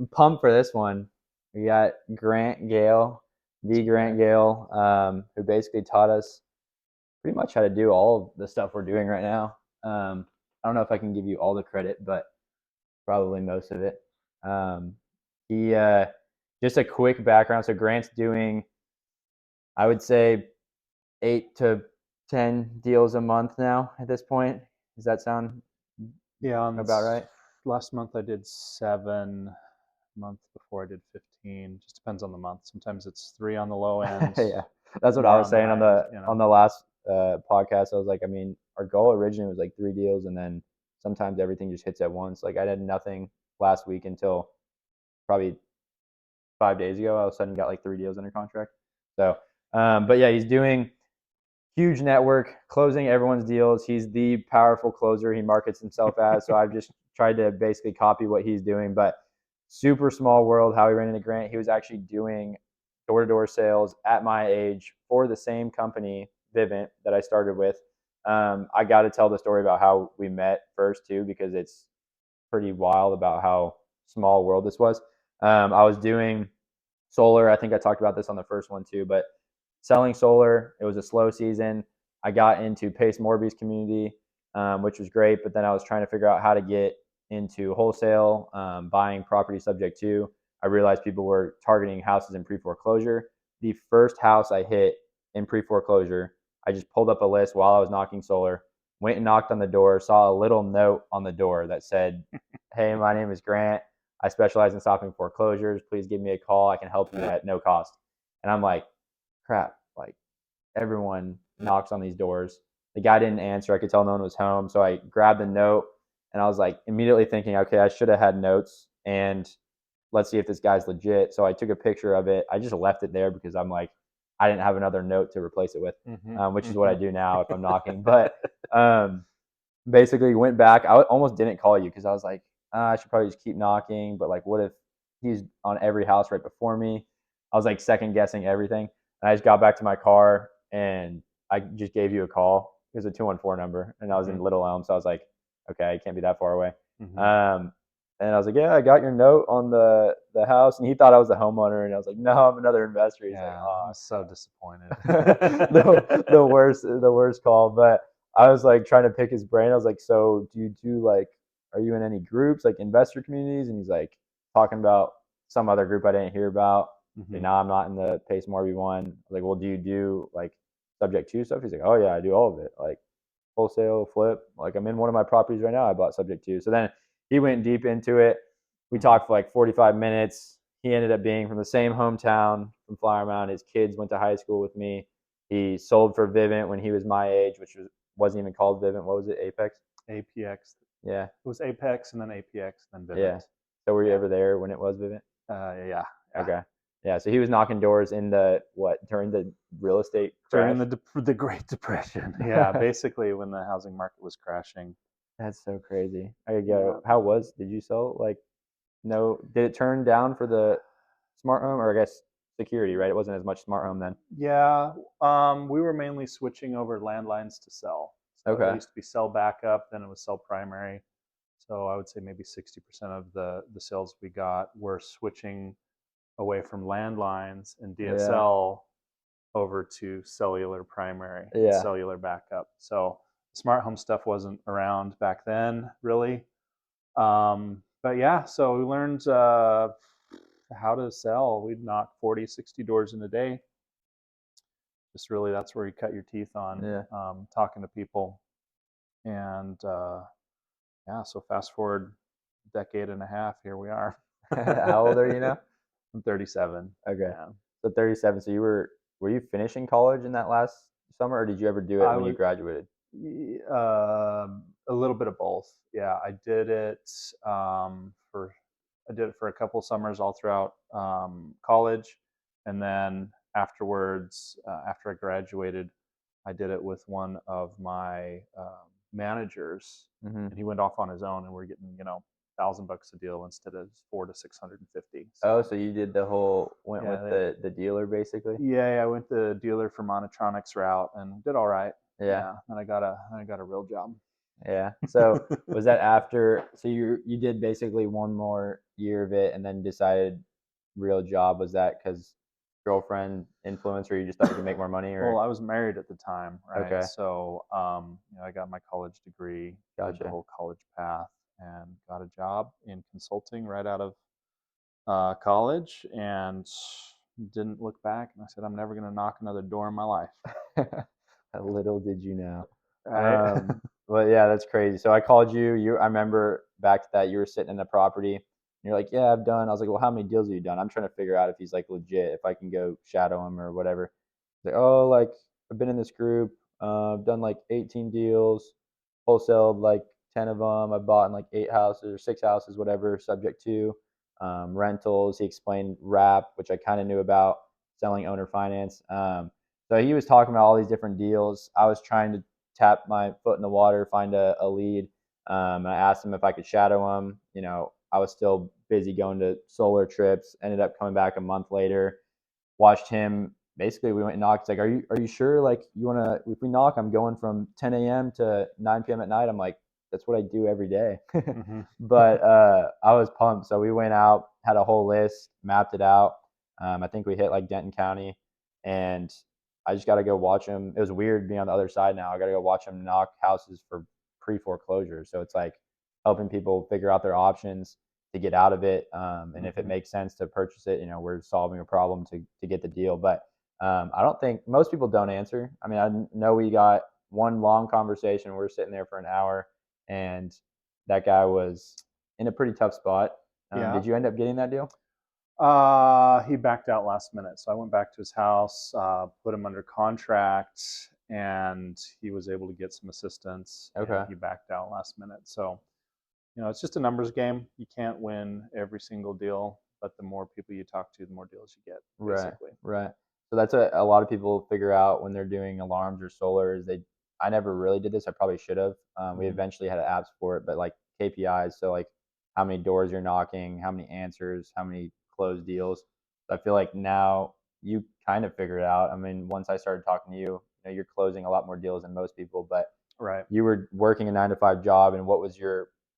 I'm pumped for this one. We got Grant Gale, the Grant Gale, who basically taught us pretty much how to do all of the stuff we're doing right now. I don't know if I can give you all the credit, but probably most of it. He just a quick background. So Grant's doing, I would say, 8 to 10 deals a month now at this point. Does that sound about right? Last month I did 7. Month before I did 15. Just depends on the month. Sometimes it's 3 on the low end. Yeah, that's what I was saying on the last podcast. I was like, I mean, our goal originally was like 3 deals, and then sometimes everything just hits at once. Like I did nothing last week until probably 5 days ago. All of a sudden, got like 3 deals under contract. So, but yeah, he's doing huge network, closing everyone's deals. He's the powerful closer he markets himself as. So I've just tried to basically copy what he's doing, but super small world how he ran into Grant. He was actually doing door-to-door sales at my age for the same company, Vivent, that I started with. I got to tell the story about how we met first too, because it's pretty wild about how small world this was. I was doing solar. I think I talked about this on the first one too, but selling solar, it was a slow season. I got into Pace Morby's community, which was great, but then I was trying to figure out how to get into wholesale, buying property subject to. I realized people were targeting houses in pre-foreclosure. The first house I hit in pre-foreclosure, I just pulled up a list while I was knocking solar, went and knocked on the door, saw a little note on the door that said, "Hey, my name is Grant. I specialize in stopping foreclosures. Please give me a call. I can help you at no cost." And I'm like, crap, like everyone knocks on these doors. The guy didn't answer. I could tell no one was home. So I grabbed the note and I was like immediately thinking, okay, I should have had notes and let's see if this guy's legit. So I took a picture of it. I just left it there because I'm like, I didn't have another note to replace it with, which is what I do now if I'm knocking. But basically went back. I almost didn't call you because I was like, I should probably just keep knocking. But like, what if he's on every house right before me? I was like second guessing everything. And I just got back to my car and I just gave you a call. It was a 214 number and I was in Little Elm. So I was like, okay, I can't be that far away. And I was like, yeah, I got your note on the house. And he thought I was the homeowner. And I was like, no, I'm another investor. He's like, oh, I'm so disappointed. the worst call. But I was like trying to pick his brain. I was like, so do you do like, are you in any groups, like investor communities? And he's like talking about some other group I didn't hear about. Like, no, I'm not in the Pace Morby one. I was like, well, do you do like subject to stuff? He's like, oh yeah, I do all of it. Like wholesale, flip. Like I'm in one of my properties right now. I bought subject to. So then he went deep into it. We talked for like 45 minutes. He ended up being from the same hometown from Flower Mound. His kids went to high school with me. He sold for Vivent when he was my age, which wasn't even called Vivent. What was it? Apex? APX. Yeah. It was Apex and then APX and then Vivent. Yeah. So were you ever there when it was Vivent? Yeah. Okay. Yeah, so he was knocking doors in during the real estate crash? During the Great Depression. Yeah, basically when the housing market was crashing. That's so crazy. Did you sell did it turn down for the smart home, or I guess security, right? It wasn't as much smart home then. Yeah, we were mainly switching over landlines to cell. So Okay. It used to be cell backup, then it was cell primary. So I would say maybe 60% of the sales we got were switching away from landlines and DSL over to cellular primary, cellular backup. So smart home stuff wasn't around back then, really. But yeah, so we learned how to sell. We'd knock 40, 60 doors in a day. Just really, that's where you cut your teeth on talking to people. And so fast forward a decade and a half, here we are. How old are you now? I'm 37. Okay. Yeah. So 37. So were you finishing college in that last summer, or did you ever do it when you graduated? A little bit of both. Yeah, I did it for a couple summers all throughout college, and then afterwards, after I graduated, I did it with one of my managers, and he went off on his own, and we're getting $1,000 a deal instead of $400 to $650. So you did went with the dealer basically? Yeah, I went the dealer for Monotronics route and did all right. Yeah. And I got a real job. Yeah. So was that after? So you did basically one more year of it, and then decided real job. Was that because girlfriend influence, or you just thought you could make more money, Well, or I was married at the time, right? okay, So, I got my college degree, did the gotcha. whole college path, and got a job in consulting right out of college, and didn't look back. And I said, I'm never going to knock another door in my life, Little did you know. right? But yeah, that's crazy. So I called you. I remember back to that. You were sitting in the property. And you're like, yeah, I've done. I was like, well, how many deals have you done? I'm trying to figure out if he's like legit, if I can go shadow him or whatever. He's like, oh, like I've been in this group. I've done like 18 deals, wholesaled like 10 of them. I bought in like 8 houses or 6 houses, whatever, subject to rentals. He explained wrap, which I kind of knew about, selling owner finance. So he was talking about all these different deals. I was trying to tap my foot in the water, find a lead. I asked him if I could shadow him. I was still busy going to solar trips. Ended up coming back a month later. Watched him. Basically, we went and knocked. He's like, "Are you sure? Like, you wanna? If we knock, I'm going from 10 a.m. to 9 p.m. at night." I'm like, "That's what I do every day." Hmm. But I was pumped. So we went out, had a whole list, mapped it out. I think we hit like Denton County, and I just got to go watch them. It was weird being on the other side now. I got to go watch them knock houses for pre-foreclosure. So it's like helping people figure out their options to get out of it. And if it Hmm. makes sense to purchase it, we're solving a problem to get the deal. But I don't think most people don't answer. I mean, I know we got one long conversation. We're sitting there for an hour, and that guy was in a pretty tough spot. Yeah. Did you end up getting that deal? He backed out last minute. So I went back to his house, put him under contract, and he was able to get some assistance, and Okay. he backed out last minute. So, it's just a numbers game. You can't win every single deal, but the more people you talk to, the more deals you get, Right, basically. right. So that's a lot of people figure out when they're doing alarms or solar is I never really did this. I probably should have. We Hmm. eventually had apps for it, but like KPIs, so like how many doors you're knocking, how many answers, how many closed deals. So I feel like now you kind of figure it out. I mean, once I started talking to you, you're closing a lot more deals than most people, but Right. you were working a 9 to 5 job, and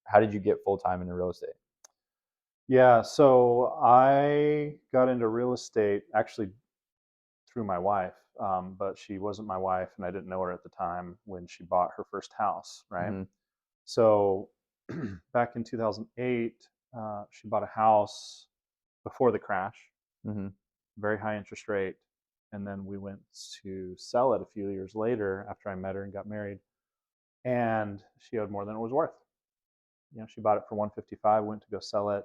how did you get full time into real estate? Yeah. So I got into real estate actually through my wife, but she wasn't my wife, and I didn't know her at the time when she bought her first house, right? Mm-hmm. So back in 2008, she bought a house before the crash, Mm-hmm. very high interest rate. And then we went to sell it a few years later after I met her and got married. And she owed more than it was worth. She bought it for 155, went to go sell it.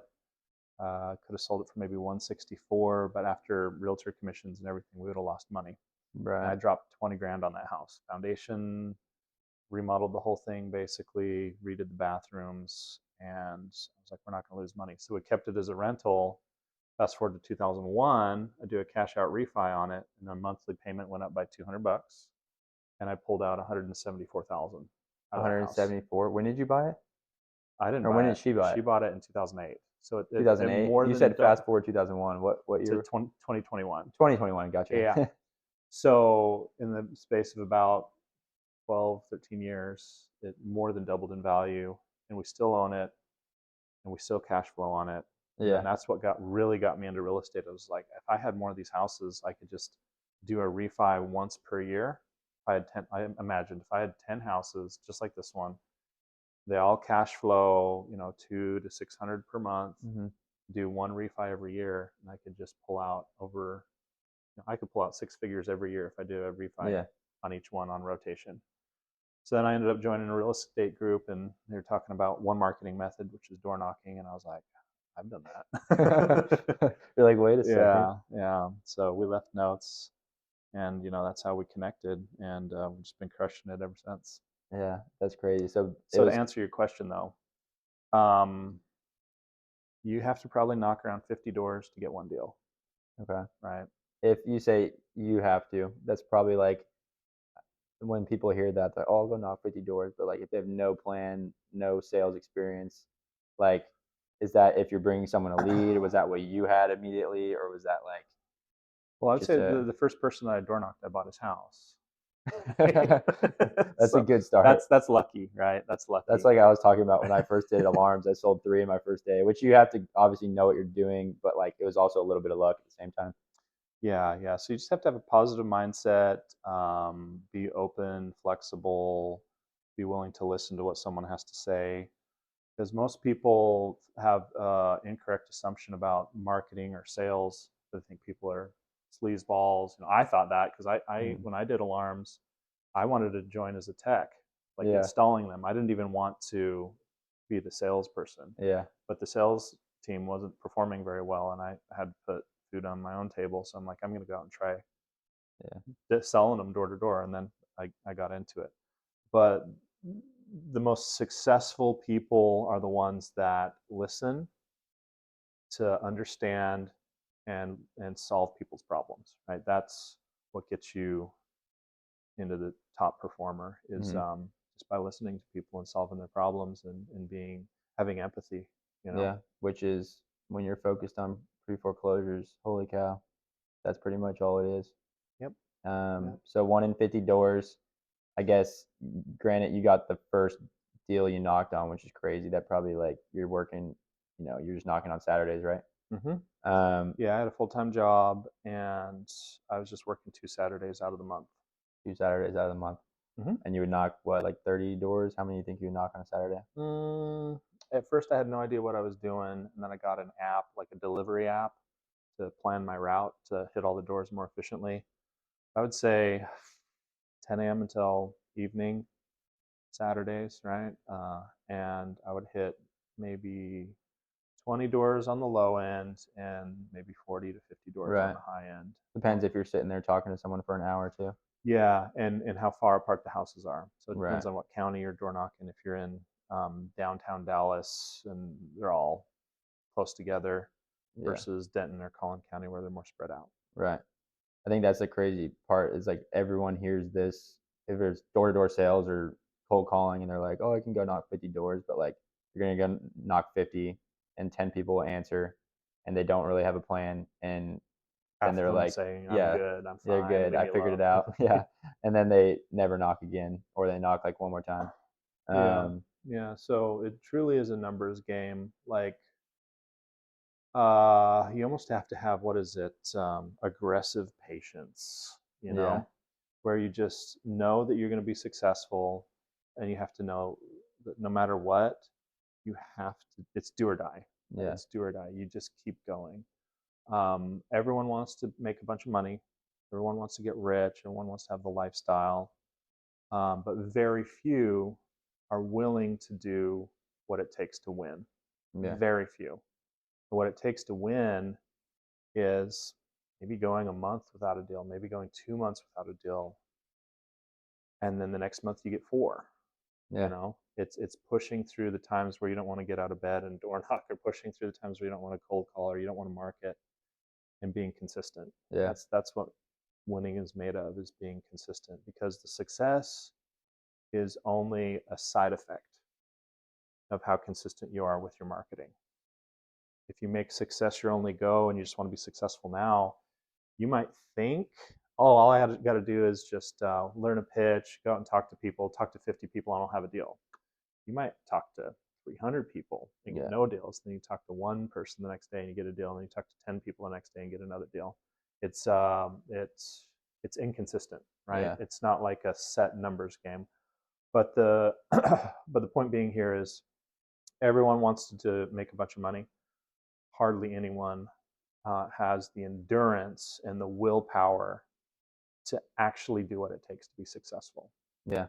Could have sold it for maybe 164, but after realtor commissions and everything, we would have lost money. And Right. I dropped 20 grand on that house. Foundation, remodeled the whole thing basically, redid the bathrooms, and I was like, we're not going to lose money. So we kept it as a rental. Fast forward to 2001, I do a cash out refi on it, and the monthly payment went up by $200, and I pulled out 174,000 out of that house. 174. When did you buy it? I didn't Or when buy did it; she buy she it? bought it in 2008. So it 2008. more You than said fast forward 2001. What to year? 2021. 2021. Yeah. Gotcha. So in the space of about 12, 13 years, it more than doubled in value, and we still own it, and we still cash flow on it. And then Yeah. that's what really got me into real estate. I was like, if I had more of these houses, I could just do a refi once per year. If I had 10, I imagined if I had 10 houses just like this one, they all cash flow, 2 to 600 per month. Hmm. Do one refi every year, and I could just pull out I could pull out 6 figures every year if I do a refi Yeah. on each one on rotation. So then I ended up joining a real estate group, and they were talking about one marketing method, which is door knocking, and I was like, I've done that. You're like, wait a second. Yeah, yeah. So we left notes, and that's how we connected, and we've just been crushing it ever since. Yeah, that's crazy. So it So to was answer your question, though, um, you have to probably knock around 50 doors to get one deal, okay. right? If you say you have to, that's probably like when people hear that, they're, oh, I'll go knock 50 doors. But like if they have no plan, no sales experience, like, is that if you're bringing someone a lead, was that what you had immediately, or was that like Well, I'd just say a the first person that I door knocked, I bought his house. That's a So good start. that's lucky, right? That's That's lucky. like I was talking about when I first did alarms. I sold 3 in my first day, which you have to obviously know what you're doing, but like it was also a little bit of luck at the same time. Yeah, yeah. So you just have to have a positive mindset, be open, flexible, be willing to listen to what someone has to say. Because most people have incorrect assumption about marketing or sales. They think people are sleazeballs. I thought that because I Mhm. when I did alarms, I wanted to join as a tech, like Yeah, installing them. I didn't even want to be the salesperson, yeah, but the sales team wasn't performing very well, and I had to put food on my own table. So I'm like, I'm going to go out and try yeah, selling them door to door, and then I got into it. But the most successful people are the ones that listen to understand and solve people's problems, right? That's what gets you into the top performer is mhm, just by listening to people and solving their problems and being having empathy, you know. yeah. Which is when you're focused on pre-foreclosures, holy cow, that's pretty much all it is. Yep. Yep. So 1 in 50 doors. I guess, granted, you got the first deal you knocked on, which is crazy. That probably like you're working, you're just knocking on Saturdays, right? Hmm. Um, Yeah, I had a full-time job and I was just working 2 Saturdays out of the month. 2 Saturdays out of the month, Hmm. and you would knock what, like 30 doors? How many do you think you would knock on a Saturday? Mm, at first, I had no idea what I was doing, and then I got an app, like a delivery app, to plan my route to hit all the doors more efficiently. I would say 10 a.m. until evening Saturdays, right? And I would hit maybe 20 doors on the low end and maybe 40 to 50 doors on Right. the high end. Depends if you're sitting there talking to someone for an hour or two. Yeah, and how far apart the houses are. So it Right. depends on what county you're door knocking. If you're in downtown Dallas and they're all close together Yeah. versus Denton or Collin County where they're more spread out. Right. I think that's the crazy part is like everyone hears this if there's door to door sales or cold calling and they're like, oh, I can go knock 50 doors, but like you're going to go knock 50 and 10 people will answer and they don't really have a plan. And then Half of they're them like, saying, I'm yeah, good, I'm they're fine, good. leave I me figured it alone. out. Yeah. And then they never knock again or they knock like one more time. Yeah, Um, yeah. So it truly is a numbers game. Like, you almost have to have, what is it, aggressive patience, yeah. where you just know that you're going to be successful, and you have to know that no matter what, you have to. It's do or die, right? Yeah. It's do or die. You just keep going. Everyone wants to make a bunch of money. Everyone wants to get rich. Everyone wants to have the lifestyle, but very few are willing to do what it takes to win. Yeah. Very few. What it takes to win is maybe going a month without a deal, maybe going 2 months without a deal, and then the next month you get four. Yeah. It's pushing through the times where you don't want to get out of bed and door knock, or pushing through the times where you don't want to cold call or you don't want to market, and being consistent. Yeah. That's what winning is made of, is being consistent, because the success is only a side effect of how consistent you are with your marketing. If you make success your only go and you just want to be successful now, you might think, oh, all I got to do is just learn a pitch, go out and talk to people, talk to 50 people, and I'll have a deal. You might talk to 300 people and get Yeah. no deals. Then you talk to one person the next day and you get a deal. And then you talk to 10 people the next day and get another deal. It's um, it's it's inconsistent, right? Yeah. It's not like a set numbers game. But the but the point being here is everyone wants to make a bunch of money. Hardly anyone has the endurance and the willpower to actually do what it takes to be successful. Yeah.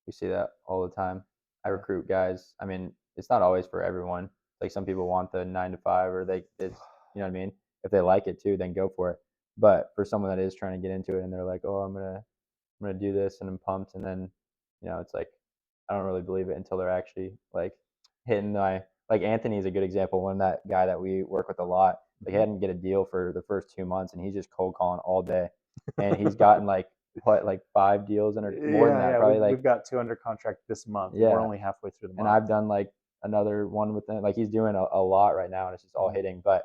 We see that all the time. I Yeah. recruit guys. I mean, it's not always for everyone. Like some people want the 9 to 5, or it's, you know what I mean? If they like it too, then go for it. But for someone that is trying to get into it and they're like, oh, I'm gonna do this and I'm pumped, and then, it's like I don't really believe it until they're actually like hitting my like Anthony's a good example. One that guy that we work with a lot. Like he Mm-hmm. hadn't get a deal for the first 2 months, and he's just cold calling all day, and he's gotten like what, like 5 deals and or more than Yeah, that, yeah. probably We've like, got two under contract this month, and we're yeah. only halfway through the And month. I've done like another one with him. Like he's doing a lot right now, and it's just all Mm-hmm. hitting. But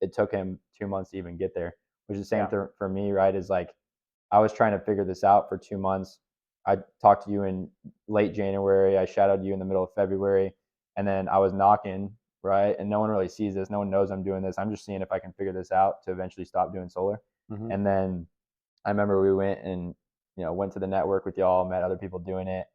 it took him 2 months to even get there, which is the same Yeah. for me, right? Is like I was trying to figure this out for 2 months. I talked to you in late January. I shadowed you in the middle of February, and then I was knocking, right? And no one really sees this. No one knows I'm doing this. I'm just seeing if I can figure this out to eventually stop doing solar. Mm-hmm. And then I remember we went and went to the network with y'all, met other people doing it,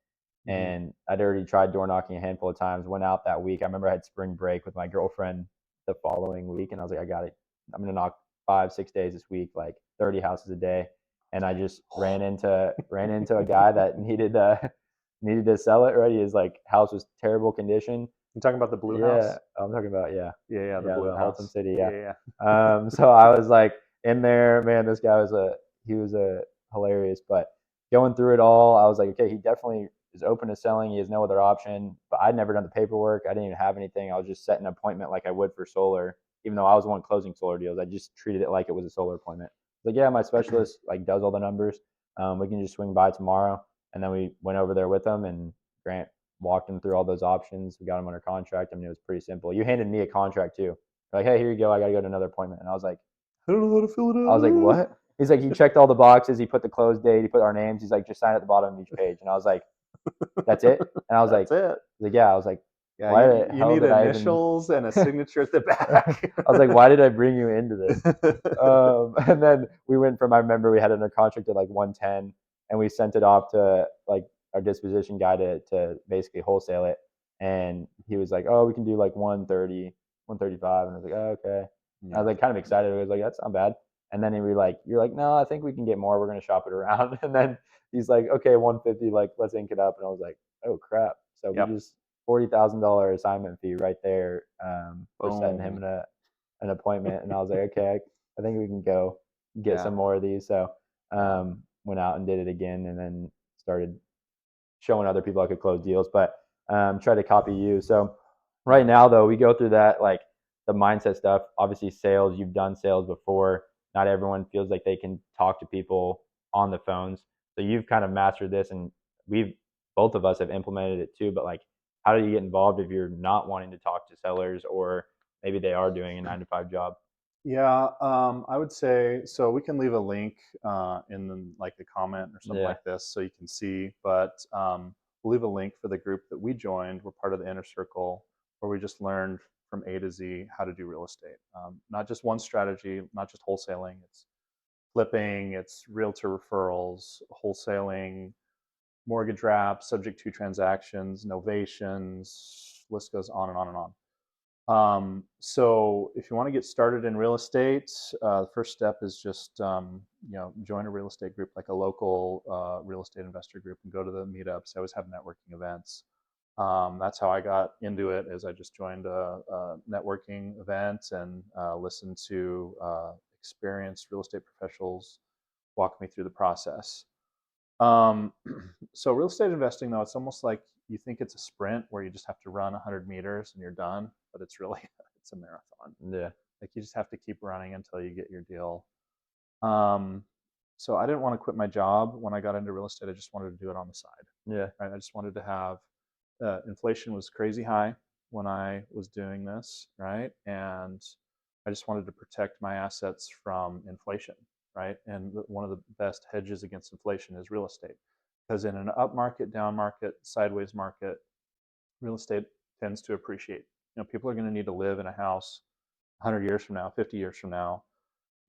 and I'd already tried door knocking a handful of times. Went out that week. I remember I had spring break with my girlfriend the following week, and I was like, I got it. I'm gonna knock 5-6 days this week, like 30 houses a day. And I just ran into a guy that needed to sell it. Right, his like house was terrible condition. You're talking about the blue Yeah, house? I'm talking about Yeah, the yeah, blue the house. Haltom City. Yeah. Yeah. So I was like in there, man. This guy was hilarious. But going through it all, I was like, okay, he definitely is open to selling. He has no other option. But I'd never done the paperwork. I didn't even have anything. I was just setting an appointment like I would for solar. Even though I was the one closing solar deals, I just treated it like it was a solar appointment. Like, yeah, my specialist like does all the numbers. We can just swing by tomorrow. And then we went over there with him, and Grant walked him through all those options. We got him under contract. I mean, it was pretty simple. You handed me a contract too. Like, hey, here you go. I got to go to another appointment. And I was like, I don't know how to fill it out. I was like, what? He's like, he checked all the boxes. He put the close date. He put our names. He's like, just sign at the bottom of each page. And I was like, that's it? And I was That's like, it. yeah. I was like, Yeah, why the you hell need did I even? initials and a signature at the I back. was like, why did I bring you into this? And then we went from, I remember we had under contract at like 110, and we sent it off to like our disposition guy to basically wholesale it. And he was like, oh, we can do like 130, 135. And I was like, oh, okay. I was like kind of excited. I was like, that's not bad. And then you're like, no, I think we can get more. We're going to shop it around. And then he's like, okay, 150, like, let's ink it up. And I was like, oh, crap. So Yep. we just $40,000 assignment fee right there for setting him an appointment. And I was like, okay, I think we can go get some more of these. So went out and did it again, and then started showing other people I could close deals, but try to copy you. So right now, though, we go through that, like the mindset stuff. Obviously, sales, you've done sales before. Not everyone feels like they can talk to people on the phones. So you've kind of mastered this, and both of us have implemented it too. But like, how do you get involved if you're not wanting to talk to sellers, or maybe they are doing a 9-to-5 job? Yeah, I would say so. We can leave a link in like the comment or something like this, so you can see. But we'll leave a link for the group that we joined. We're part of the inner circle, where we just learned from A to Z how to do real estate. Not just one strategy, not just wholesaling. It's flipping, it's realtor referrals, wholesaling, mortgage wraps, subject to transactions, novations. List goes on and on and on. So if you want to get started in real estate, the first step is just join a real estate group, like a local real estate investor group, and go to the meetups. I always have networking events. That's how I got into it. Is I just joined a networking event and listened to experienced real estate professionals walk me through the process. So real estate investing, though, it's almost like you think it's a sprint where you just have to run 100 meters and you're done, but it's really it's a marathon. Yeah. Like you just have to keep running until you get your deal. So I didn't want to quit my job when I got into real estate. I just wanted to do it on the side. Yeah. Right. I just wanted to have inflation was crazy high when I was doing this, right? And I just wanted to protect my assets from inflation, right? And one of the best hedges against inflation is real estate, because in an up market, down market, sideways market, real estate tends to appreciate. People are going to need to live in a house 100 years from now, 50 years from now.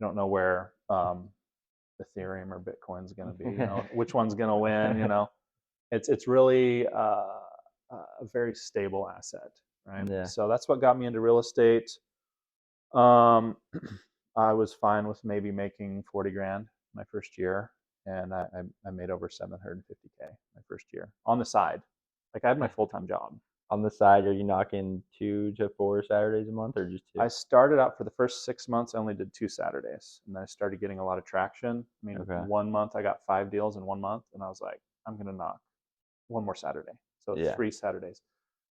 You don't know where Ethereum or Bitcoin's going to be. Which one's going to win? It's really a very stable asset, right? Yeah. So that's what got me into real estate. I was fine with maybe making 40 grand my first year, and I made over 750K my first year on the side. Like I had my full-time job. On the side, are you knocking 2 to 4 Saturdays a month, or just 2? I started out for the first 6 months, I only did 2 Saturdays, and then I started getting a lot of traction. I mean, Okay. 1 month I got 5 deals in 1 month, and I was like, I'm gonna knock one more Saturday. So Yeah. 3 Saturdays.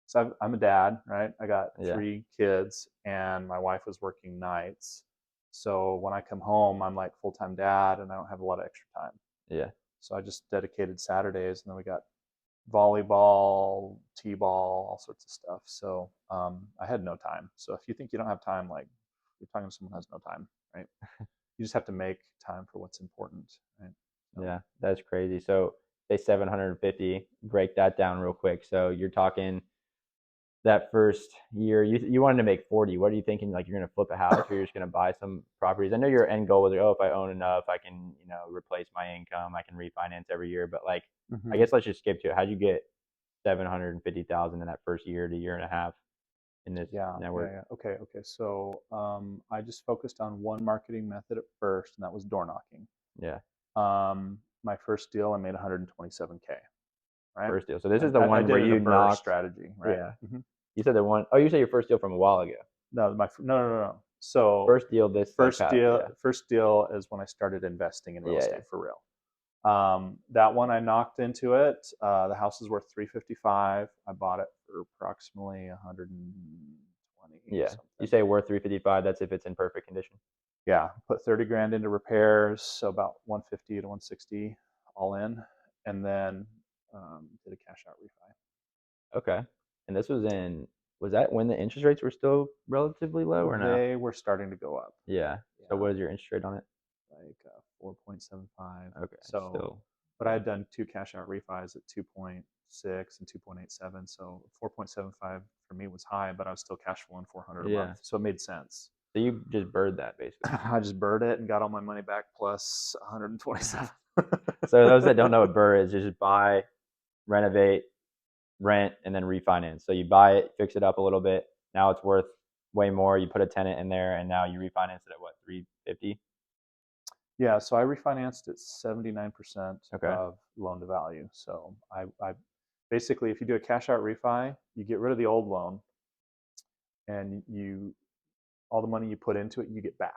So I'm a dad, right? I got Yeah. 3 kids, and my wife was working nights. So when I come home, I'm like full-time dad, and I don't have a lot of extra time. Yeah. So I just dedicated Saturdays, and then we got volleyball, t-ball, all sorts of stuff. So I had no time. So if you think you don't have time, like you're talking to someone who has no time, right? You just have to make time for what's important, right? So. Yeah, that's crazy. So say 750, break that down real quick. So you're talking that first year, you wanted to make 40. What are you thinking? Like you're gonna flip a house or you're just gonna buy some properties? I know your end goal was like, oh, if I own enough, I can, replace my income, I can refinance every year. But like, I guess let's just skip to it. How'd you get 750,000 in that first year to year and a half in this network? Yeah. Okay. So I just focused on one marketing method at first, and that was door knocking. Yeah, My first deal, I made 127K. Right. first deal. So this is the I one where did it a you burr knocked. strategy. Right. Yeah, you said the one, oh, you said your first deal from a while ago. No, no. So First deal this like past, yeah. first deal is when I started investing in real Yeah, estate for real. That one I knocked into it. The house is worth 355. I bought it for approximately 120. yeah. Something. You say worth 355. That's if it's in perfect condition. Yeah, put 30 grand into repairs, so about 150 to 160 all in, and then did a cash out refi. Okay. And this was that when the interest rates were still relatively low or no? They were starting to go up. Yeah. So what is your interest rate on it? Like 4.75. Okay. So, Still. but I had done 2 cash out refis at 2.6 and 2.87. So 4.75 for me was high, but I was still cash flowing 400 a month. So it made sense. So you just bird that basically. I just bird it and got all my money back plus 127. So those that don't know what burr is, just buy, renovate, rent, and then refinance. So you buy it, fix it up a little bit. Now it's worth way more. You put a tenant in there, and now you refinance it at what, 350? Yeah, so I refinanced at 79% Okay. of loan to value. So I basically, if you do a cash out refi, you get rid of the old loan, and all the money you put into it, you get back,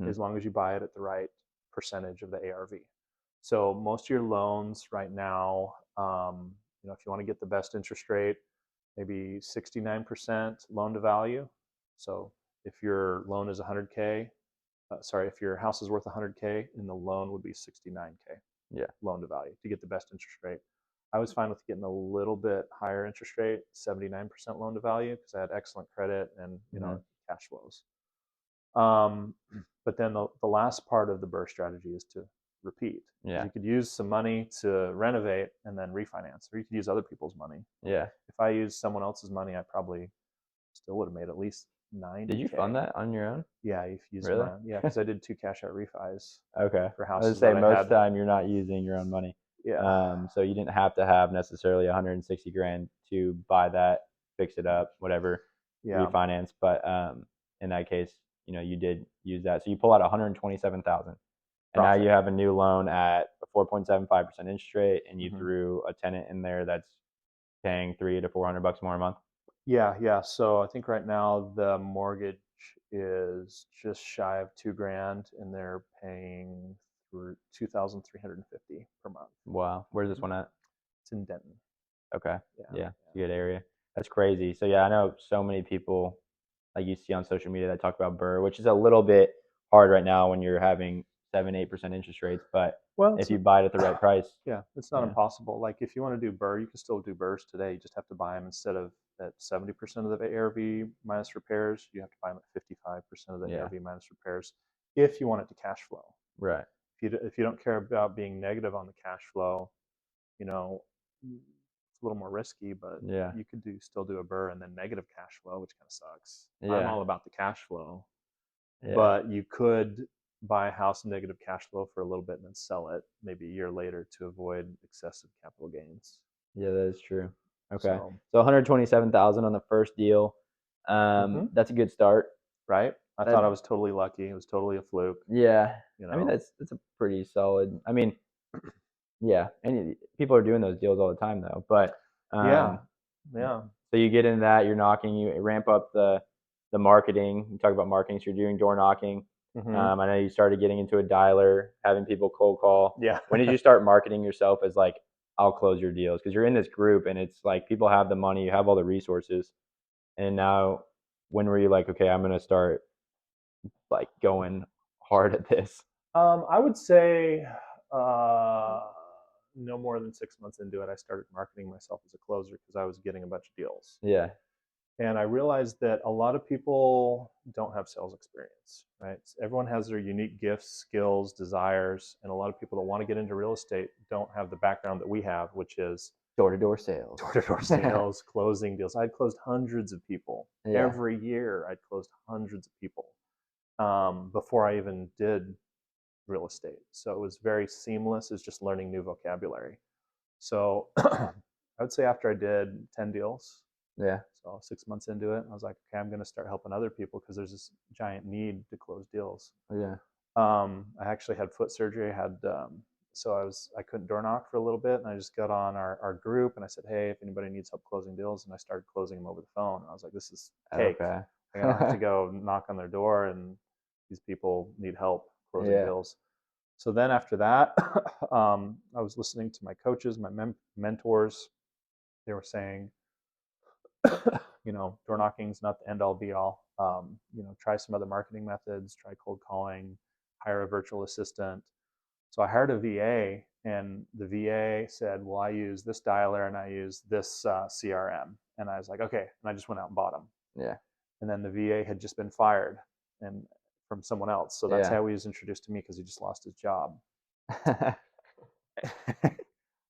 as long as you buy it at the right percentage of the ARV. So most of your loans right now, if you want to get the best interest rate, maybe 69% loan to value. So if your loan is 100K, if your house is worth 100K, and the loan would be 69K. Yeah. Loan to value to get the best interest rate. I was fine with getting a little bit higher interest rate, 79% loan to value, because I had excellent credit and cash flows. But then the last part of the burst strategy is to repeat. Yeah. You could use some money to renovate and then refinance, or you could use other people's money. Yeah. If I used someone else's money, I probably still would have made at least 90K. Did you fund that on your own? Yeah, if you use really? because I did 2 cash out refis. Okay. For I was houses say that most of the time you're not using your own money. Yeah. So you didn't have to have necessarily 160 grand to buy that, fix it up, whatever, refinance. But in that case, you did use that. So you pull out 127,000, and now you have a new loan at a 4.75% interest rate, and you threw a tenant in there that's paying $300 to $400 more a month. Yeah. So I think right now the mortgage is just shy of $2,000, and they're paying for 2,350 per month. Wow. Where's this one at? It's in Denton. Okay. Yeah. It's a good area. That's crazy. So yeah, I know so many people like you see on social media that talk about burr, which is a little bit hard right now when you're having 7-8% interest rates. But if you buy it at the right price, it's not impossible. Like if you want to do burr, you can still do burrs today. You just have to buy them instead of at 70% of the ARV minus repairs. You have to buy them at 55% of the ARV minus repairs if you want it to cash flow. Right. If you don't care about being negative on the cash flow, it's a little more risky, but you could still do a burr and then negative cash flow, which kind of sucks. I'm all about the cash flow, but you could buy a house negative cash flow for a little bit and then sell it maybe a year later to avoid excessive capital gains. Yeah, that is true. Okay, so 127,000 on the first deal. That's a good start, right? I thought I was totally lucky. It was totally a fluke. Yeah, I mean that's a pretty solid. I mean, yeah, and people are doing those deals all the time though. But yeah. So you get into that, you're knocking, you ramp up the marketing. You talk about marketing, so you're doing door knocking. I know you started getting into a dialer, having people cold call. Yeah. When did you start marketing yourself as like, I'll close your deals? Because you're in this group and it's like people have the money, you have all the resources. And now when were you like, okay, I'm going to start like going hard at this? I would say no more than 6 months into it, I started marketing myself as a closer because I was getting a bunch of deals. Yeah. And I realized that a lot of people don't have sales experience, right? Everyone has their unique gifts, skills, desires, and a lot of people that want to get into real estate don't have the background that we have, which is door-to-door sales. Door-to-door sales, closing deals. I'd closed hundreds of people. Yeah. Every year I'd closed hundreds of people before I even did real estate. So it was very seamless. It's just learning new vocabulary. So I would say after I did 10 deals, Yeah. so 6 months into it, I was like, okay, I'm going to start helping other people because there's this giant need to close deals. Yeah. I actually had foot surgery. So I couldn't door knock for a little bit, and I just got on our group and I said, hey, if anybody needs help closing deals, and I started closing them over the phone. And I was like, this is cake. Okay. I don't have to go knock on their door, and these people need help closing deals. So then after that, I was listening to my coaches, my mentors. They were saying, door knocking is not the end all be all. Try some other marketing methods, try cold calling, hire a virtual assistant. So I hired a VA, and the VA said, well, I use this dialer and I use this CRM. And I was like, okay. And I just went out and bought them. Yeah. And then the VA had just been fired and from someone else. So that's how he was introduced to me, because he just lost his job.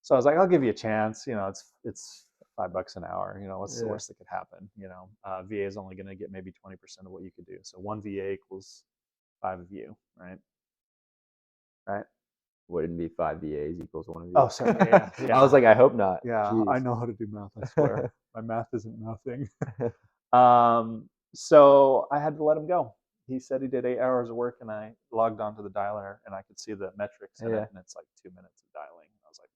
So I was like, I'll give you a chance. It's $5 an hour. What's the worst that could happen? VA is only going to get maybe 20% of what you could do. So one VA equals 5 of you, right? Right. Wouldn't be 5 VAs equals 1 of you. Oh, sorry. Yeah. I was like, I hope not. Yeah, Jeez. I know how to do math, I swear. My math isn't nothing. So I had to let him go. He said he did 8 hours of work, and I logged onto the dialer and I could see the metrics in it, and it's like 2 minutes of dialing. I was like,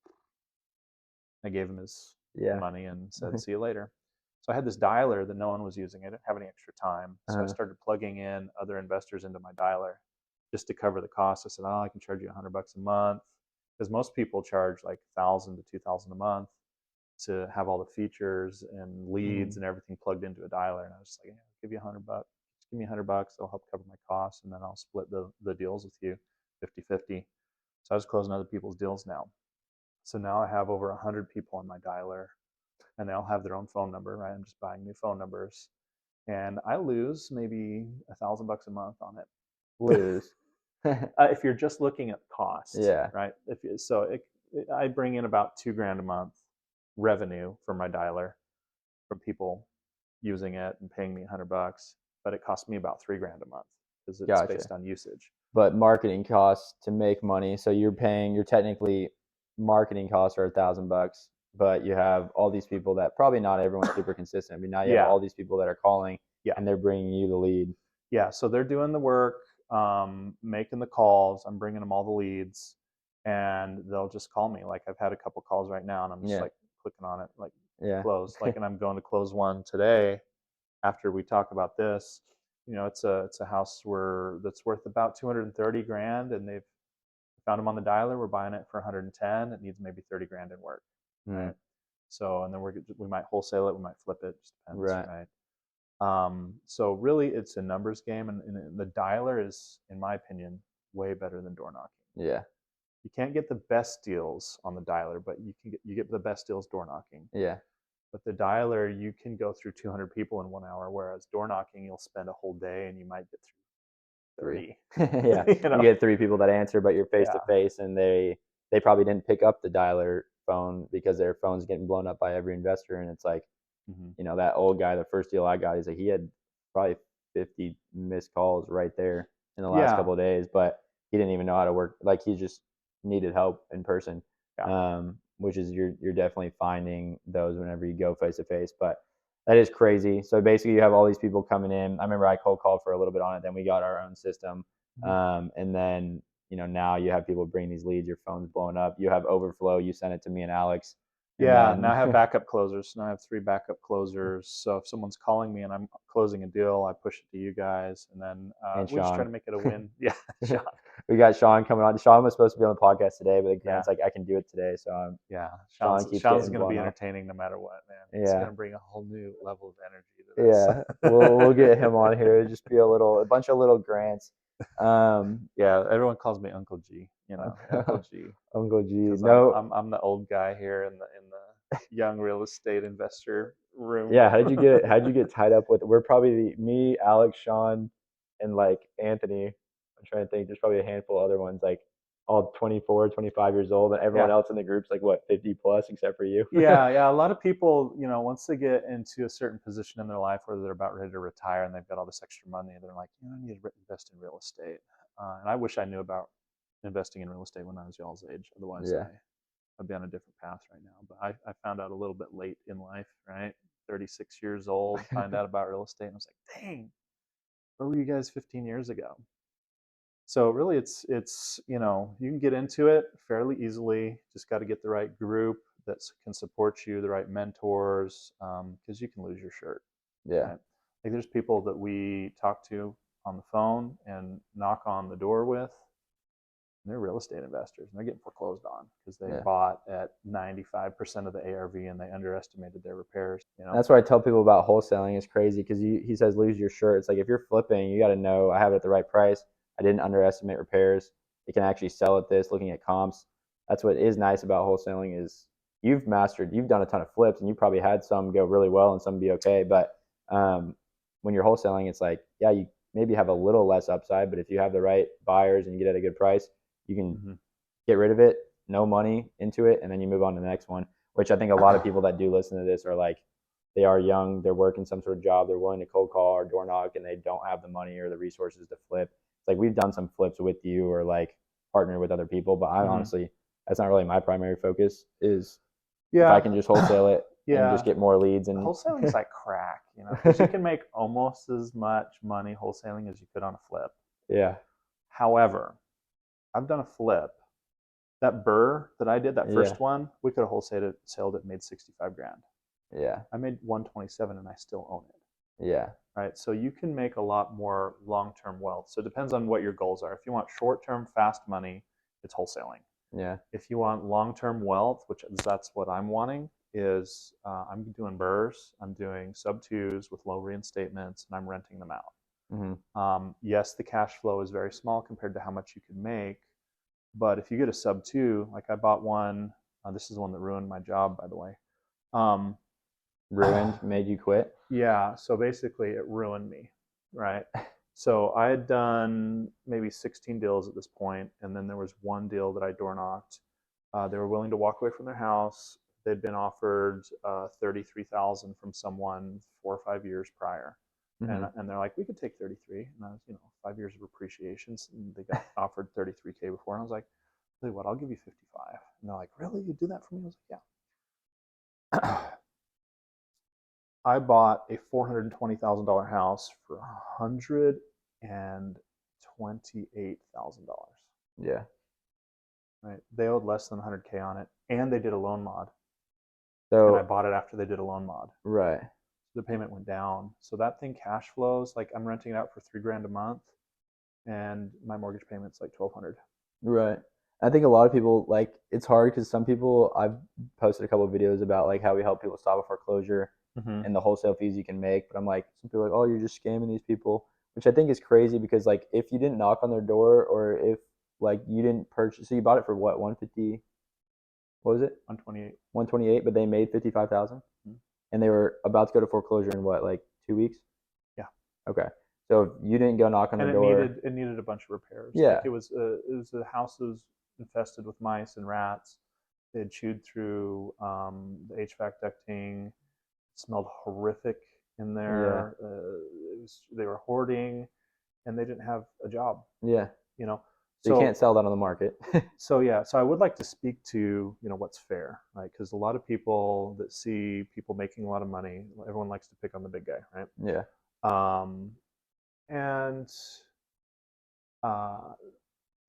I gave him his money and said, see you later. So I had this dialer that no one was using. I didn't have any extra time. So I started plugging in other investors into my dialer just to cover the cost. I said, I can charge you $100 a month, because most people charge like $1,000 to $2,000 a month to have all the features and leads and everything plugged into a dialer. And I was just like, I'll give you $100. Just give me $100. I'll help cover my costs, and then I'll split the deals with you 50-50. So I was closing other people's deals now. So now I have over 100 people on my dialer, and they all have their own phone number, right? I'm just buying new phone numbers, and I lose maybe $1,000 a month on it. Lose. If you're just looking at costs, Yeah. right? I bring in about $2,000 a month revenue from my dialer from people using it and paying me $100, but it costs me about $3,000 a month because it's based on usage. But marketing costs to make money, so you're technically marketing costs are $1,000, but you have all these people that probably not everyone's super consistent. I mean, now you have all these people that are calling, and they're bringing you the lead. Yeah, so they're doing the work, making the calls. I'm bringing them all the leads, and they'll just call me. Like I've had a couple calls right now, and I'm just like clicking on it, like close. Like, and I'm going to close one today after we talk about this. It's a house that's worth about $230,000, and they've found them on the dialer. We're buying it for 110. It needs maybe $30,000 in work, right? So, and then we might wholesale it, we might flip it, just depends, right? So really, it's a numbers game, and the dialer is, in my opinion, way better than door knocking. Yeah. You can't get the best deals on the dialer, but you get the best deals door knocking. Yeah. But the dialer, you can go through 200 people in 1 hour, whereas door knocking, you'll spend a whole day and you might get through 30. Yeah. You get 3 people that answer, but you're face to face, and they probably didn't pick up the dialer phone because their phone's getting blown up by every investor, and it's like, that old guy, the first deal I got, he had probably 50 missed calls right there in the last couple of days, but he didn't even know how to work. Like, he just needed help in person, which is you're definitely finding those whenever you go face to face. But that is crazy. So basically, you have all these people coming in. I remember I cold called for a little bit on it. Then we got our own system, and then now you have people bring these leads. Your phone's blowing up. You have overflow. You send it to me and Alex. Now I have backup closers. Now I have 3 backup closers. So if someone's calling me and I'm closing a deal, I push it to you guys, and then we're just trying to make it a win. Sean. We got Sean coming on. Sean was supposed to be on the podcast today, but Grant's like, I can do it today. So Sean's going to be entertaining no matter what, man. It's going to bring a whole new level of energy to this. We'll get him on here. It'll just be a bunch of little Grants. Everyone calls me Uncle G. Uncle G. Uncle G. No, I'm the old guy here in the young real estate investor room. Yeah, how'd you get tied up with? We're probably me, Alex, Sean, and like Anthony. I'm trying to think. There's probably a handful of other ones, like all 24, 25 years old, and everyone Yeah. else in the group's like what, 50 plus, except for you. Yeah. A lot of people, once they get into a certain position in their life where they're about ready to retire and they've got all this extra money, they're like, I need to invest in real estate. And I wish I knew about investing in real estate when I was y'all's age. Otherwise, Yeah, I'd be on a different path right now. But I found out a little bit late in life, right? 36 years old, find out about real estate, and I was like, dang, where were you guys 15 years ago? So really, it's you can get into it fairly easily. Just got to get the right group that can support you, the right mentors, because you can lose your shirt. yeah, Right? Like there's people that we talk to on the phone and knock on the door with. And they're real estate investors, and they're getting foreclosed on because they yeah. bought at 95% of the ARV and they underestimated their repairs. That's what I tell people about wholesaling. It's crazy because he says lose your shirt. It's like if you're flipping, you got to know I have it at the right price. I didn't underestimate repairs. It can actually sell at this. Looking at comps, that's what is nice about wholesaling is you've done a ton of flips, and you probably had some go really well and some be okay. But when you're wholesaling, it's like yeah, you maybe have a little less upside, but if you have the right buyers and you get at a good price, you can get rid of it, no money into it, and then you move on to the next one. Which I think a lot of people that do listen to this are like they are young, they're working some sort of job, they're willing to cold call or door knock, and they don't have the money or the resources to flip. It's like we've done some flips with you or like partner with other people, but I honestly, that's not really my primary focus. Is if I can just wholesale it and just get more leads and wholesaling is like crack, because you can make almost as much money wholesaling as you could on a flip. Yeah. However, I've done a flip. That burr that I did, that first one, we could have wholesaled it, made 65 grand. Yeah. I made 127 and I still own it. Yeah. Right. So you can make a lot more long-term wealth. So it depends on what your goals are. If you want short-term fast money, it's wholesaling. Yeah. If you want long-term wealth, which that's what I'm wanting, is I'm doing burrs, I'm doing sub twos with low reinstatements, and I'm renting them out. Yes, the cash flow is very small compared to how much you can make, but if you get a sub two, like I bought one, this is the one that ruined my job, by the way. Ruined, made you quit? Yeah, so basically it ruined me, right? So I had done maybe 16 deals at this point, and then there was one deal that I door knocked. They were willing to walk away from their house. They'd been offered $33,000 from someone 4 or 5 years prior, and they're like, we could take 33, and I was 5 years of appreciation. And they got offered 33K before, and I was like, tell you what, I'll give you 55. And they're like, really, you do that for me? I was like, yeah. I bought a $420,000 house for $128,000. Yeah. Right. They owed less than 100K on it, and they did a loan mod. So and I bought it after they did a loan mod. Right. The payment went down. So that thing cash flows. Like I'm renting it out for $3,000 a month, and my mortgage payment's like $1,200. Right. I think a lot of people like it's hard because some people I've posted a couple of videos about like how we help people stop a foreclosure and the wholesale fees you can make. But I'm like, some people are like, oh, you're just scamming these people, which I think is crazy because like if you didn't knock on their door or if like you didn't purchase, so you bought it for what, 150? What was it? 128. 128, but they made 55,000, and they were about to go to foreclosure in what, like 2 weeks? Yeah. Okay. So if you didn't go knock on the door, it needed a bunch of repairs. Yeah. Like it was a house that was infested with mice and rats. They had chewed through the HVAC ducting. It smelled horrific in there. They were hoarding, and they didn't have a job. Yeah. So you can't sell that on the market. So I would like to speak to what's fair, right? Because a lot of people that see people making a lot of money, everyone likes to pick on the big guy, right? Yeah. And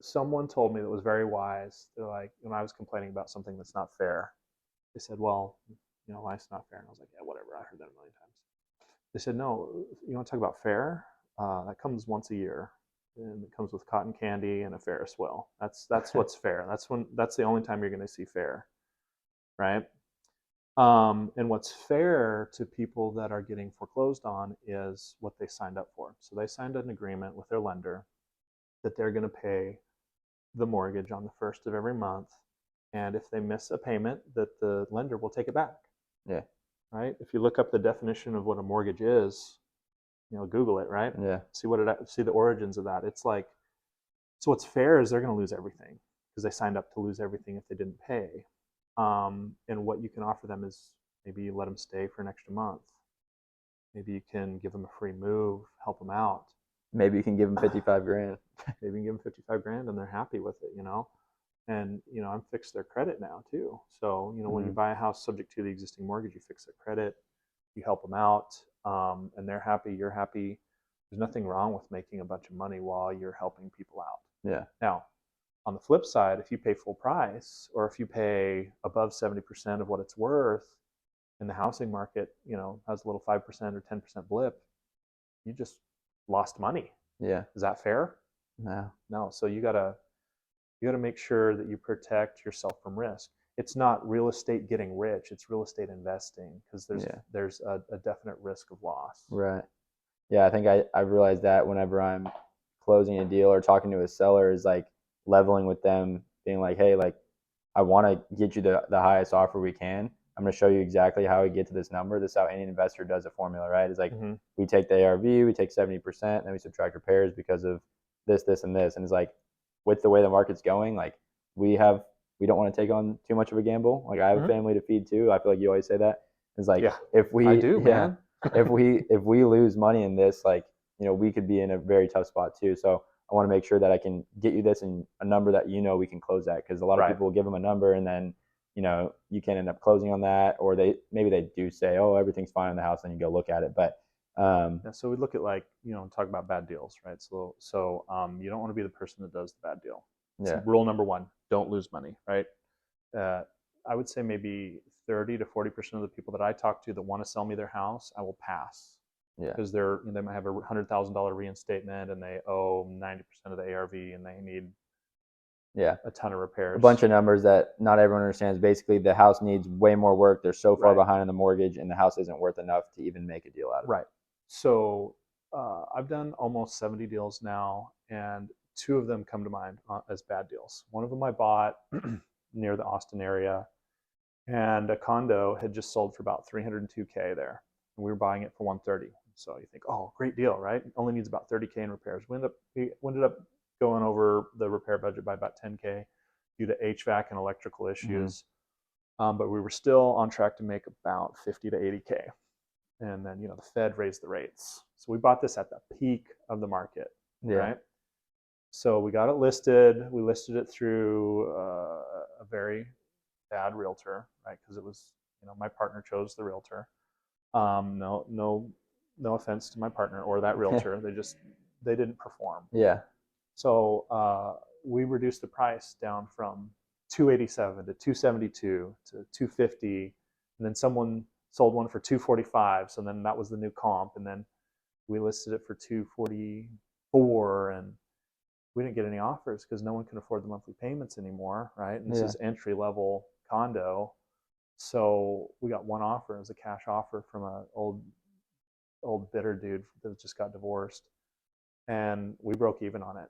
someone told me that was very wise. They're like, when I was complaining about something that's not fair, they said, well, life's not fair. And I was like, yeah, whatever. I heard that a million times. They said, no, you want to talk about fair? That comes once a year. And it comes with cotton candy and a Ferris wheel. That's what's fair. That's the only time you're going to see fair, right? And what's fair to people that are getting foreclosed on is what they signed up for. So they signed an agreement with their lender that they're going to pay the mortgage on the first of every month, and if they miss a payment, that the lender will take it back. Yeah. Right. If you look up the definition of what a mortgage is, Google it. Right. Yeah. See the origins of that. It's like, so what's fair is they're going to lose everything because they signed up to lose everything if they didn't pay. And what you can offer them is maybe you let them stay for an extra month. Maybe you can give them a free move, help them out. Maybe you can give them 55 grand. Maybe you can give them 55 grand and they're happy with it, And, I'm fixed their credit now too. So, when you buy a house subject to the existing mortgage, you fix their credit, you help them out, and they're happy, you're happy. There's nothing wrong with making a bunch of money while you're helping people out. Yeah. Now, on the flip side, if you pay full price or if you pay above 70% of what it's worth and the housing market, has a little 5% or 10% blip, you just lost money. Yeah. Is that fair? No. So you gotta make sure that you protect yourself from risk. It's not real estate getting rich; it's real estate investing, because there's a definite risk of loss. Right. Yeah, I think I've realized that whenever I'm closing a deal or talking to a seller, is like leveling with them, being like, hey, like I want to get you the highest offer we can. I'm going to show you exactly how we get to this number. This is how any investor does a formula, right? It's like we take the ARV, we take 70%, and then we subtract repairs because of this, this, and this. And it's like with the way the market's going, like we don't want to take on too much of a gamble. Like I have a family to feed too. I feel like you always say that. It's like if we I do, man. if we lose money in this, like, we could be in a very tough spot too. So I want to make sure that I can get you this and a number that we can close at, because a lot of people will give them a number and then you can end up closing on that, or maybe they do say, oh, everything's fine in the house, and you go look at it. But so we look at talk about bad deals, right? So you don't want to be the person that does the bad deal. So rule number one: don't lose money, right? I would say maybe 30 to 40% of the people that I talk to that want to sell me their house, I will pass. Because they might have a $100,000 reinstatement and they owe 90% of the ARV and they need a ton of repairs. A bunch of numbers that not everyone understands. Basically, the house needs way more work. They're so far behind on the mortgage, and the house isn't worth enough to even make a deal out of it. Right. So I've done almost 70 deals now, and 2 of them come to mind as bad deals. One of them I bought near the Austin area, and a condo had just sold for about $302K there, and we were buying it for $130. So you think, oh, great deal, right? Only needs about $30K in repairs. We ended up going over the repair budget by about $10K due to HVAC and electrical issues. But we were still on track to make about $50 to $80K. And then, the Fed raised the rates. So we bought this at the peak of the market, right? So we got it listed. We listed it through a very bad realtor, right? Because it was, my partner chose the realtor. No offense to my partner or that realtor. They didn't perform. Yeah. So we reduced the price down from $287 to $272 to $250, and then someone sold one for $245. So then that was the new comp, and then we listed it for $244, and we didn't get any offers because no one can afford the monthly payments anymore, right? And this is entry level condo. So we got one offer. It was a cash offer from an old bitter dude that just got divorced, and we broke even on it,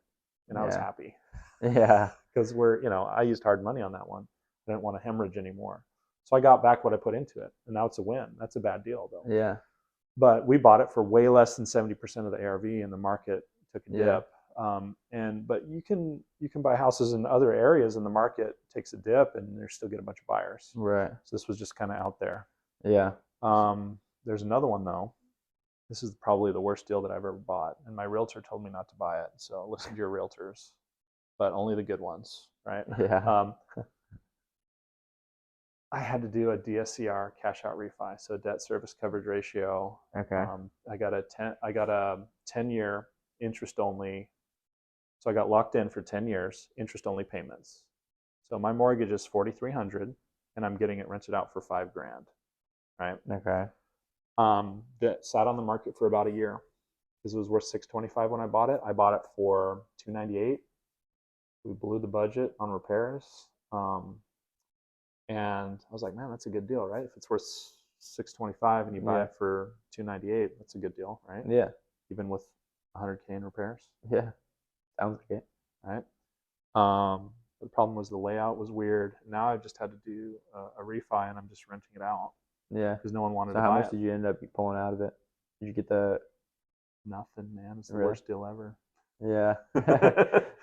and I was happy. Yeah, because I used hard money on that one. I didn't want to hemorrhage anymore, so I got back what I put into it, and now it's a win. That's a bad deal though. Yeah, but we bought it for way less than 70% of the ARV, and the market took a dip. But you can buy houses in other areas, and the market takes a dip, and there's still get a bunch of buyers. Right. So this was just kind of out there. Yeah. There's another one though. This is probably the worst deal that I've ever bought, and my realtor told me not to buy it. So listen to your realtors, but only the good ones, right? Yeah. I had to do a DSCR, cash out refi, so debt service coverage ratio. Okay. I got a 10-year interest only. So I got locked in for 10 years, interest only payments. So my mortgage is $4,300, and I'm getting it rented out for $5,000, right? Okay. That sat on the market for about a year because it was worth $625 when I bought it. I bought it for $298. We blew the budget on repairs, and I was like, man, that's a good deal, right? If it's worth $625 and you buy it for $298, that's a good deal, right? Yeah. Even with $100K in repairs. Yeah. Sounds like it. Right. The problem was the layout was weird. Now I've just had to do a refi, and I'm just renting it out Yeah. because no one wanted So to how buy much it. did you end up pulling out of it? Did you get the Nothing, man. It's the really? worst deal ever. Yeah.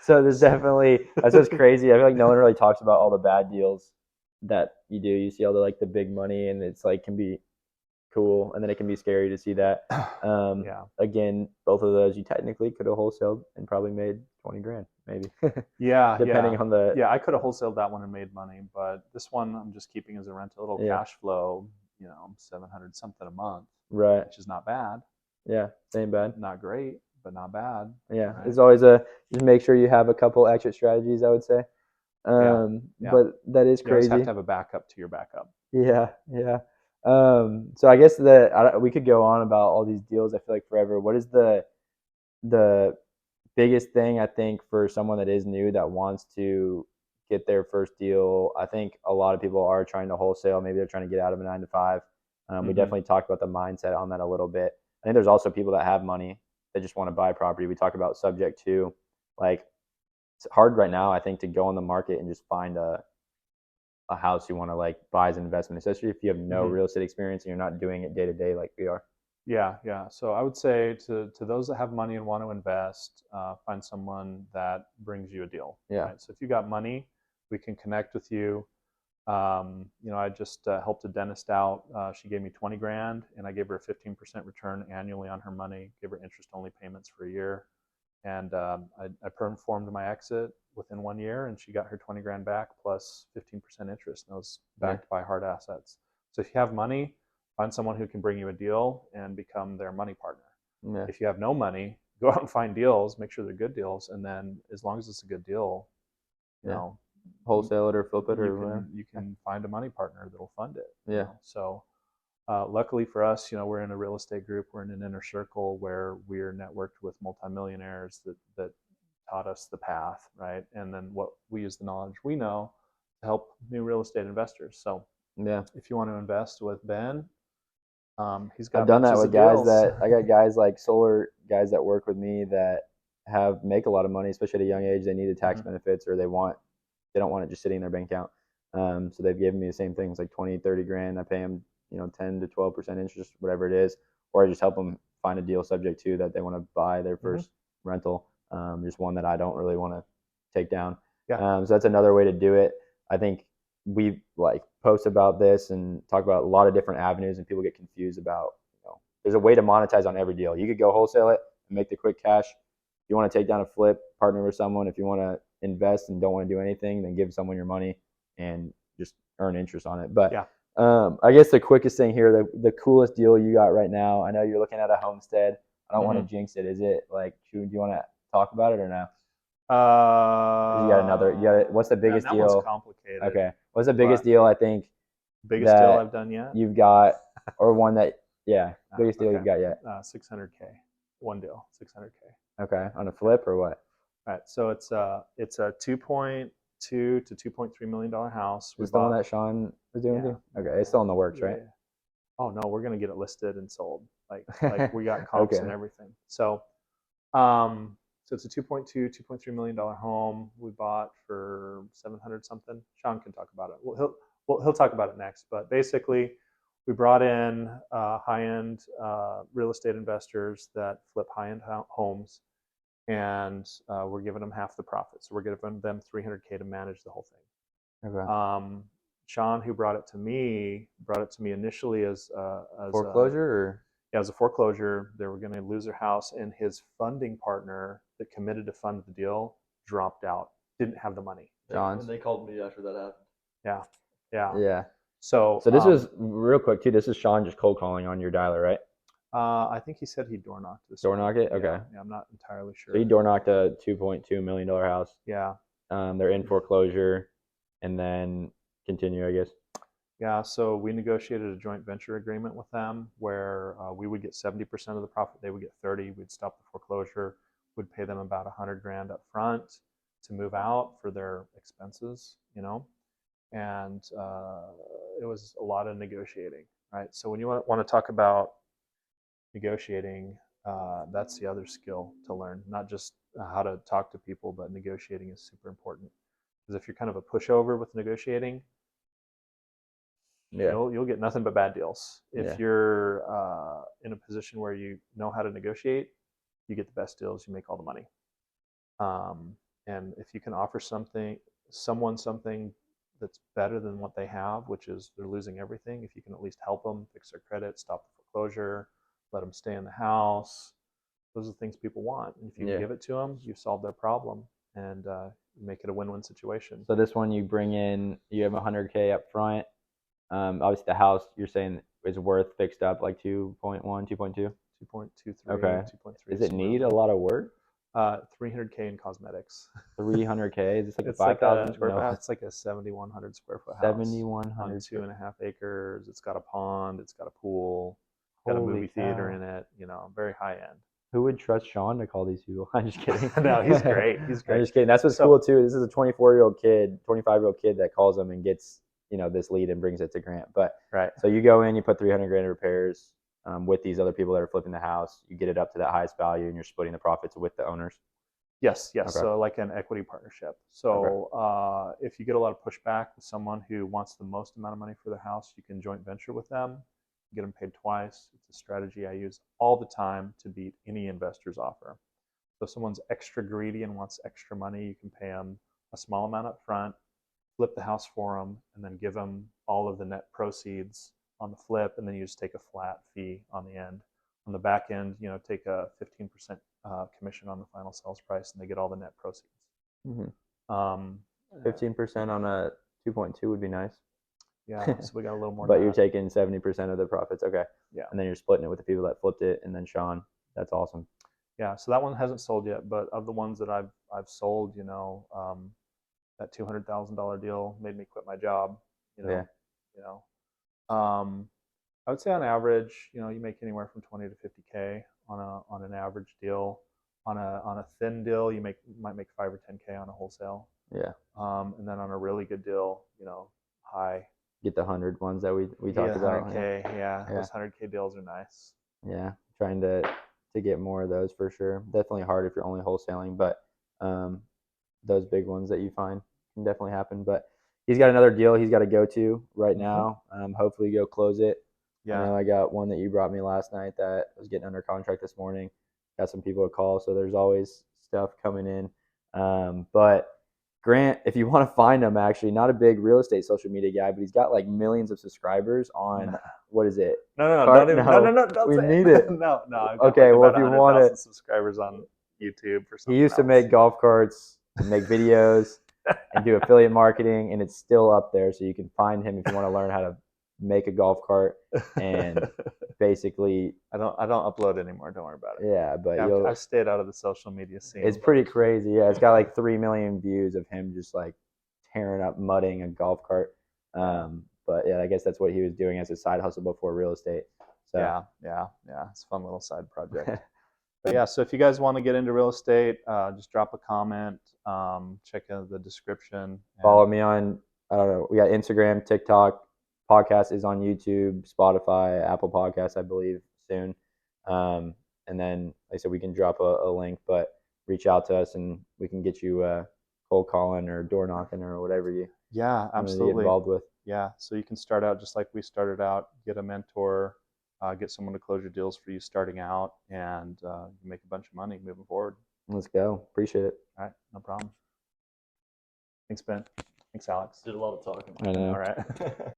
So there's definitely that's what's crazy. I feel like no one really talks about all the bad deals that you do. You see all the like the big money, and it's like can be cool, and then it can be scary to see that. Yeah. Again, both of those you technically could have wholesaled and probably made 20 grand, maybe. Yeah, Depending on the yeah. I could have wholesaled that one and made money, but this one I'm just keeping as a rental, little yeah, cash flow. 700 something a month, right. which is not bad. Yeah, same bad. Not great, but not bad. Yeah, Right? it's always just make sure you have a couple exit strategies, I would say. Yeah, yeah. But that is You always have crazy. to have a backup to your backup. Yeah, yeah. So I guess we could go on about all these deals. I feel like forever. What is the biggest thing I think for someone that is new that wants to get their first deal? I think a lot of people are trying to wholesale. Maybe they're trying to get out of a 9 to 5. We definitely talked about the mindset on that a little bit. I think there's also people that have money that just want to buy property. We talk about subject to, like, it's hard right now, I think, to go on the market and just find a house you want to like buy as an investment, especially if you have no real estate experience and you're not doing it day to day like we are. Yeah, yeah. So I would say to those that have money and want to invest, find someone that brings you a deal. Yeah. Right. So if you got money, we can connect with you. I just helped a dentist out. She gave me 20 grand, and I gave her a 15% return annually on her money. Gave her interest only payments for a year, and I performed my exit within 1 year, and she got her 20 grand back plus 15% interest, and it was backed by hard assets. So if you have money, find someone who can bring you a deal and become their money partner. Yeah. If you have no money, go out and find deals, make sure they're good deals, and then as long as it's a good deal, you know, wholesale it or flip it or whatever. you can find a money partner that'll fund it. Yeah. So luckily for us, we're in a real estate group. We're in an inner circle where we're networked with multimillionaires that taught us the path, right? And then what we use the knowledge we know to help new real estate investors. So Yeah. if you want to invest with Ben, he's got I've done that bunches with of guys deals. I got guys like solar guys that work with me that make a lot of money, especially at a young age. They need the tax benefits or they don't want it just sitting in their bank account. So they've given me the same things like 20, 30 grand. I pay them, 10 to 12% interest, whatever it is, or I just help them find a deal subject to that they want to buy their first rental. Just one that I don't really want to take down. Yeah. So that's another way to do it. I think we like post about this and talk about a lot of different avenues, and people get confused about, there's a way to monetize on every deal. You could go wholesale it and make the quick cash. If you want to take down a flip, partner with someone. If you want to invest and don't want to do anything, then give someone your money and just earn interest on it. But Yeah. I guess the quickest thing here, the coolest deal you got right now, I know you're looking at a homestead. I don't want to jinx it. Is it like, do you want to talk about it or no? You got another. What's the biggest that deal? one's complicated. Okay. What's the biggest deal I think Biggest deal I've done yet? you've got, or one that, biggest deal you've got yet? 600K. One deal, 600K. Okay. On a flip or what? All right. So it's a $2.2 to $2.3 million house. Is the one that Sean was doing with you? Okay. It's still in the works, right? Yeah. Oh no, we're gonna get it listed and sold. Like we got comps and everything. So it's a $2.3 million home we bought for 700 something. Sean can talk about it. He'll talk about it next. But basically, we brought in high-end real estate investors that flip high-end homes, and we're giving them half the profit. So we're giving them 300K to manage the whole thing. Okay. Sean, who brought it to me initially as foreclosure or? Yeah, as a foreclosure. They were going to lose their house, and his funding partner that committed to fund the deal dropped out, didn't have the money. John's. And they called me after that happened. Yeah. So this was real quick too. This is Sean just cold calling on your dialer, right? I think he said he door knocked this. Door knock it? Okay. Yeah, I'm not entirely sure. So he door knocked a $2.2 million house. Yeah. They're in foreclosure, and then continue, I guess. Yeah, so we negotiated a joint venture agreement with them where we would get 70% of the profit, they would get 30. We'd stop the foreclosure, would pay them about 100 grand up front to move out for their expenses, and it was a lot of negotiating, right? So when you want to talk about negotiating, that's the other skill to learn, not just how to talk to people, but negotiating is super important. Because if you're kind of a pushover with negotiating, you'll get nothing but bad deals. If you're in a position where you know how to negotiate, you get the best deals. You make all the money. And if you can offer someone something that's better than what they have, which is they're losing everything, if you can at least help them fix their credit, stop the foreclosure, let them stay in the house, those are the things people want. And if you can give it to them, you've solved their problem, and make it a win-win situation. So this one, you bring in, you have $100K up front. Obviously the house you're saying is worth fixed up like 2.1, 2.2? 2.23, okay. 2.3. Does it need a lot of work? 300K in cosmetics. 300K? Is this like 5,000 square foot? It's like a 7,100 square foot house. 7,100 on 2.5 acres. It's got a pond. It's got a pool. Got a movie theater in it. Very high end. Who would trust Sean to call these people? I'm just kidding. No, he's great. He's great. I'm just kidding. That's what's cool too. This is a 24-year-old kid, 25-year-old kid that calls them and gets this lead and brings it to Grant. But so you go in, you put 300 grand in repairs with these other people that are flipping the house. You get it up to that highest value, and you're splitting the profits with the owners. Yes. Okay. So like an equity partnership. So if you get a lot of pushback with someone who wants the most amount of money for their house, you can joint venture with them, get them paid twice. It's a strategy I use all the time to beat any investor's offer. So if someone's extra greedy and wants extra money, you can pay them a small amount up front, flip the house for them, and then give them all of the net proceeds on the flip, and then you just take a flat fee on the end. On the back end, take a 15% commission on the final sales price, and they get all the net proceeds. 15% on a 2.2 would be nice. Yeah, so we got a little more. But you're taking 70% of the profits, okay? Yeah. And then you're splitting it with the people that flipped it, and then Sean. That's awesome. Yeah, so that one hasn't sold yet, but of the ones that I've sold, that $200,000 deal made me quit my job. I would say on average, you make anywhere from 20 to 50K on an average deal. On a thin deal, you might make 5 or 10K on a wholesale. Yeah. And then on a really good deal, high. Get the 100 ones that we talked about. 100K, yeah. Those 100K deals are nice. Yeah, trying to get more of those for sure. Definitely hard if you're only wholesaling, but those big ones that you find can definitely happen. But he's got another deal he's got to go to right now. Hopefully go close it. Yeah. I got one that you brought me last night that was getting under contract this morning. Got some people to call, so there's always stuff coming in. But Grant, if you want to find him, actually, not a big real estate social media guy, but he's got like millions of subscribers on, what is it? No, we need it. No. Okay, well, if you want to, subscribers on YouTube for something. He used to make golf carts, and make videos, and do affiliate marketing, and it's still up there, so you can find him if you want to learn how to make a golf cart. And basically, I don't upload anymore. Don't worry about it. Yeah, but I've stayed out of the social media scene. It's pretty crazy. Yeah, it's got like 3 million views of him just like tearing up mudding a golf cart. But yeah, I guess that's what he was doing as a side hustle before real estate. So yeah, it's a fun little side project. But yeah, so if you guys want to get into real estate, just drop a comment. Check out the description. Follow me on, I don't know, we got Instagram, TikTok. Podcast is on YouTube, Spotify, Apple Podcasts, I believe, soon. And then, like I said, we can drop a link, but reach out to us and we can get you cold calling or door knocking or whatever you absolutely get involved with. Yeah, so you can start out just like we started out, get a mentor, get someone to close your deals for you starting out, and make a bunch of money moving forward. Let's go. Appreciate it. All right, no problem. Thanks, Ben. Thanks, Alex. Did a lot of talking. I know. All right.